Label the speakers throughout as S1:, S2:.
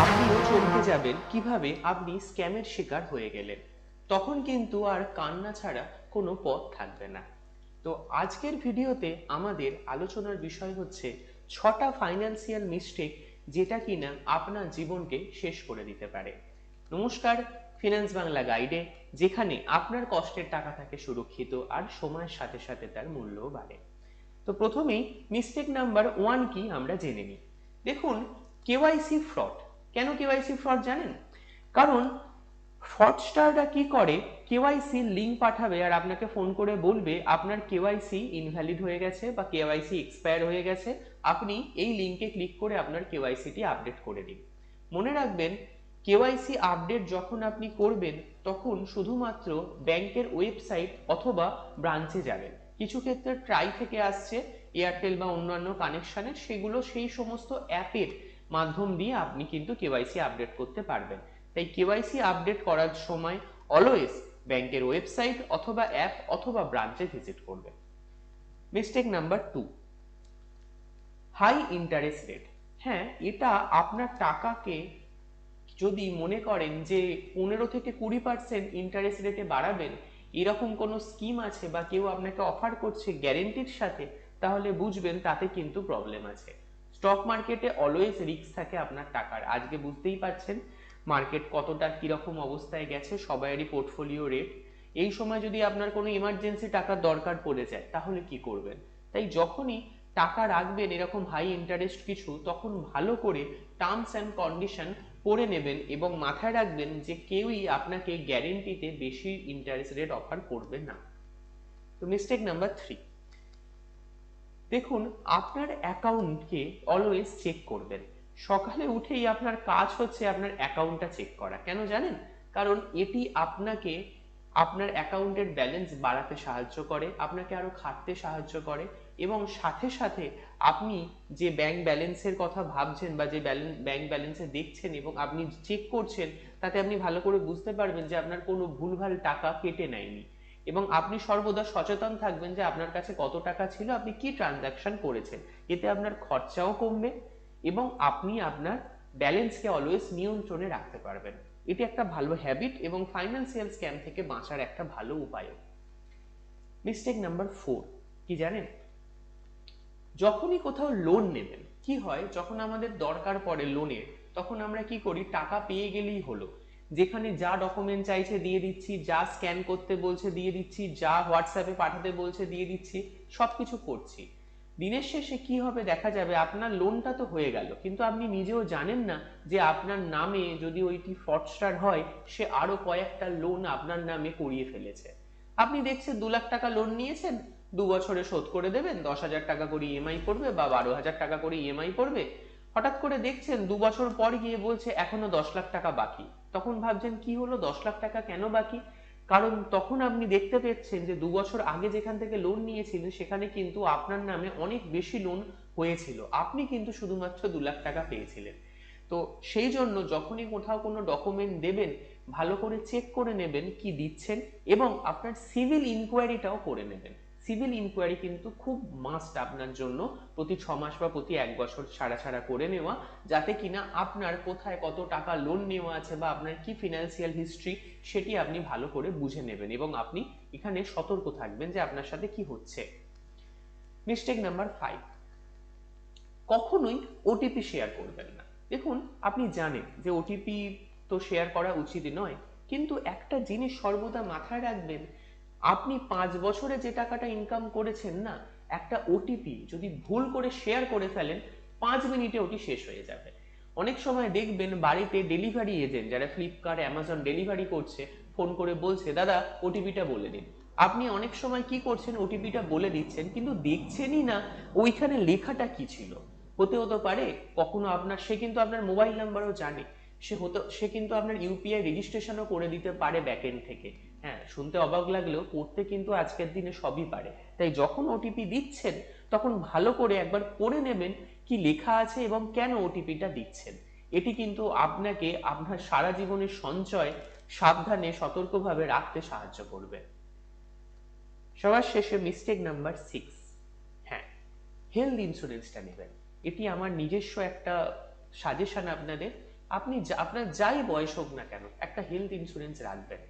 S1: আপনিও চমকে যাবেন কিভাবে আপনি স্ক্যামের শিকার হয়ে গেলেন। তখন কিন্তু আর কান্না ছাড়া কোনো পথ থাকবে না। তো আজকের ভিডিওতে আমাদের আলোচনার বিষয় হচ্ছে 6টা ফাইন্যান্সিয়াল মিস্টেক যেটা কিনা আপনার জীবনকে শেষ করে দিতে পারে। নমস্কার, ফিনান্স বাংলা গাইডে, যেখানে আপনার কষ্টের টাকা থাকে সুরক্ষিত আর সময়ের সাথে সাথে তার মূল্যও বাড়ে। তো প্রথমেই মিস্টেক নাম্বার 1 কি আমরা জেনে নিই। দেখুন, কেওয়াইসি ফ্রড। কেন কেওয়াইসি ফ্রড জানেন? কারণ ফ্রডস্টাররা কি করে, কেওয়াইসি লিংক পাঠাবে আর আপনাকে ফোন করে বলবে আপনার কেওয়াইসি ইনভ্যালিড হয়ে গেছে বা কেওয়াইসি এক্সপায়ার হয়ে গেছে, আপনি এই লিংকে ক্লিক করে আপনার কেওয়াইসিটি আপডেট করে দিন। মনে রাখবেন, কেওয়াইসি আপডেট যখন আপনি করবেন তখন শুধুমাত্র ব্যাংকের ওয়েবসাইট অথবা ব্রাঞ্চে যাবেন। কিছু ক্ষেত্রে ট্রাই থেকে আসছে, এয়ারটেল বা অন্যান্য কানেকশনের, সেগুলো সেই সমস্ত অ্যাপের মাধ্যম দিয়ে আপনি কিন্তু কেওয়াইসি আপডেট করতে পারবেন। তাই কেওয়াইসি আপডেট করার সময় অলওয়েজ ব্যাংকের ওয়েবসাইট অথবা অ্যাপ অথবা ব্রাঞ্চে ভিজিট করবেন। Mistake number 2, high interest rate. হ্যাঁ, এটা আপনার টাকাকে যদি মনে করেন যে 15 থেকে 20% ইন্টারেস্ট রেটে বাড়াবেন, এরকম কোনো স্কিম আছে বা কেউ আপনাকে অফার করছে গ্যারেন্টির সাথে, তাহলে বুঝবেন তাতে কিন্তু প্রবলেম আছে। স্টক মার্কেটে অলওয়েজ রিস্ক থাকে আপনার টাকার। আজকে বুঝতেই পারছেন মার্কেট কতটা কিরকম অবস্থায় গেছে, সবাইয়েরই পোর্টফোলিও রেট। এই সময় যদি আপনার কোনো ইমার্জেন্সি টাকার দরকার পড়ে যায় তাহলে কি করবেন? তাই যখনই টাকা রাখবেন এরকম হাই ইন্টারেস্ট কিছু, তখন ভালো করে টার্মস অ্যান্ড কন্ডিশন পড়ে নেবেন এবং মাথায় রাখবেন যে কেউই আপনাকে গ্যারেন্টিতে বেশি ইন্টারেস্ট রেট অফার করবে না। তো মিস্টেক নাম্বার 3, দেখুন, আপনার অ্যাকাউন্টকে অলওয়েজ চেক করবেন। সকালে উঠেই আপনার কাজ হচ্ছে আপনার অ্যাকাউন্টটা চেক করা। কেন জানেন? কারণ এটি আপনাকে আপনার অ্যাকাউন্টের ব্যালেন্স বাড়াতে সাহায্য করে, আপনাকে আরো খাটতে সাহায্য করে, এবং সাথে সাথে আপনি যে ব্যাংক ব্যালেন্সের কথা ভাবছেন বা যে ব্যাংক ব্যালেন্সে দেখছেন এবং আপনি চেক করছেন, তাতে আপনি ভালো করে বুঝতে পারবেন যে আপনার কোনো ভুলভাল টাকা কেটে নেয়নি, এবং আপনি সর্বদা সচেতন থাকবেন যে আপনার কাছে কত টাকা ছিল, আপনি কি ট্রানজাকশন করেছেন। এতে আপনার খরচাও কমবে এবং আপনি আপনার ব্যালেন্সকে অলওয়েজ নিয়ন্ত্রণে রাখতে পারবেন। এটি একটা ভালো হ্যাবিট এবং ফাইন্যান্সিয়াল স্ক্যাম থেকে বাঁচার একটা ভালো উপায়। মিস্টেক নাম্বার 4 কি জানেন? যখনই কোথাও লোন নেবেন, কি হয়, যখন আমাদের দরকার পড়ে লোনের, তখন আমরা কি করি, টাকা পেয়ে গেলেই হলো, যেখানে যা ডকুমেন্ট চাইছে দিয়ে দিচ্ছি, যা স্ক্যান করতে বলছে দিয়ে দিচ্ছি, যা হোয়াটসঅ্যাপে পাঠাতে বলছে দিয়ে দিচ্ছি, সবকিছু করছি। দিনের শেষে কি হবে, দেখা যাবে আপনার লোনটা তো হয়ে গেল, কিন্তু আপনি নিজেও জানেন না যে আপনার নামে যদি ওইটি ফ্রডস্টার হয়, সে আরো কয়েকটা লোন আপনার নামে করিয়ে ফেলেছে। আপনি দেখছেন 2 লাখ টাকা লোন নিয়েছেন, 2 বছরে শোধ করে দেবেন, 10,000 টাকা করে ইএমআই পড়বে বা 12,000 টাকা করে ইএমআই পড়বে। হঠাৎ করে দেখছেন 2 বছর পর গিয়ে বলছে এখনো 10 লাখ টাকা বাকি। তখন ভাবছেন কি হলো, 10 লাখ টাকা কেন বাকি? কারণ তখন আপনি দেখতে পেয়েছেন যে 2 বছর আগে যেখান থেকে লোন নিয়েছিলেন সেখানে কিন্তু আপনার নামে অনেক বেশি লোন হয়েছিল, আপনি কিন্তু শুধুমাত্র 2 লাখ টাকা পেয়েছিলেন। তো সেই জন্য যখনই কোথাও কোনো ডকুমেন্ট দেবেন, ভালো করে চেক করে নেবেন কি দিচ্ছেন, এবং আপনার সিভিল ইনকোয়ারিটাও করে নেবেন। সিভিল ইনকোয়ারি কিন্তু খুব মাস্ট আপনার জন্য, প্রতি 6 মাস বা প্রতি 1 বছর ছাড়া ছাড়া করে নেওয়া, যাতে কিনা আপনার কোথায় কত টাকা লোন নেওয়া আছে বা আপনার কি ফিনান্সিয়াল হিস্ট্রি সেটি আপনি ভালো করে বুঝে নেবেন এবং আপনি এখানে সতর্ক থাকবেন যে আপনার সাথে কি হচ্ছে। মিস্টেক নাম্বার 5, কখনোই ওটিপি শেয়ার করবেন না। দেখুন, আপনি জানেন যে ওটিপি তো শেয়ার করা উচিত নয়, কিন্তু একটা জিনিস সর্বদা মাথায় রাখবেন, আপনি 5 বছরে যে টাকাটা ইনকাম করেছেন না, একটা ওটিপি যদি ভুল করে শেয়ার করে ফেলেন, 5 মিনিটে ওটি শেষ হয়ে যাবে। অনেক সময় দেখবেন বাড়িতে ডেলিভারি এজেন্ট যারা ফ্লিপকার্ট অ্যামাজন ডেলিভারি করছে, ফোন করে বলছে দাদা ওটিপিটা বলে দিন। আপনি অনেক সময় কি করছেন, ওটিপিটা বলে দিচ্ছেন কিন্তু দেখছেনই না ওইখানে লেখাটা কি ছিল। হতে হতে পারে কখনো আপনার, সে কিন্তু আপনার মোবাইল নাম্বারও জানে, সে কিন্তু আপনার ইউপিআই রেজিস্ট্রেশনও করে দিতে পারে ব্যাকএন্ড থেকে। হ্যাঁ, শুনতে অবাক লাগলেও করতে কিন্তু আজকের দিনে সবই পারে। তাই যখন ওটিপি দিচ্ছেন তখন ভালো করে একবার পড়ে নেবেন কি লেখা আছে এবং কেন ওটিপিটা দিচ্ছেন। এটি কিন্তু আপনাকে আপনার সারা জীবনের সঞ্চয় সাবধানে সতর্কভাবে রাখতে সাহায্য করবে। সবার শেষে মিস্টেক নাম্বার 6, হ্যাঁ, হেলথ ইন্স্যুরেন্সটা নেবেন। এটি আমার নিজস্ব একটা সাজেশন আপনাদের। আপনার যাই বয়স হোক না কেন একটা হেলথ ইন্স্যুরেন্স রাখবেন।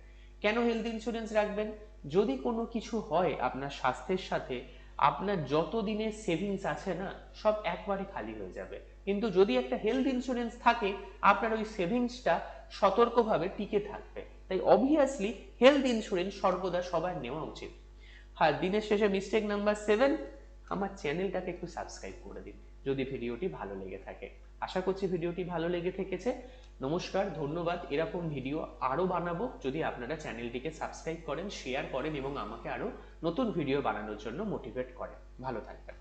S1: কেন হেলথ ইন্স্যুরেন্স রাখবেন? যদি কোনো কিছু হয় আপনার স্বাস্থ্যের সাথে, আপনার যত দিনের সেভিংস আছে না, সব একবারে খালি হয়ে যাবে। কিন্তু যদি একটা হেলথ ইন্স্যুরেন্স থাকে, আপনার ওই সেভিংসটা সতর্কভাবে টিকে থাকবে। তাই অবভিয়াসলি হেলথ ইন্স্যুরেন্স সর্বদা সবার নেওয়া উচিত। হ্যাঁ, দিনের শেষে মিস্টেক নাম্বার 7, আমার চ্যানেলটাকে একটু সাবস্ক্রাইব করে দিন যদি ভিডিওটি ভালো লেগে থাকে। আশা করছি ভিডিওটি ভালো লেগে থেকেছে। নমস্কার, ধন্যবাদ। এরকম ভিডিও আরো বানাবো যদি আপনারা চ্যানেলটিকে সাবস্ক্রাইব করেন, শেয়ার করেন এবং আমাকে আরো নতুন ভিডিও বানানোর জন্য মোটিভেট করেন। ভালো থাকবেন।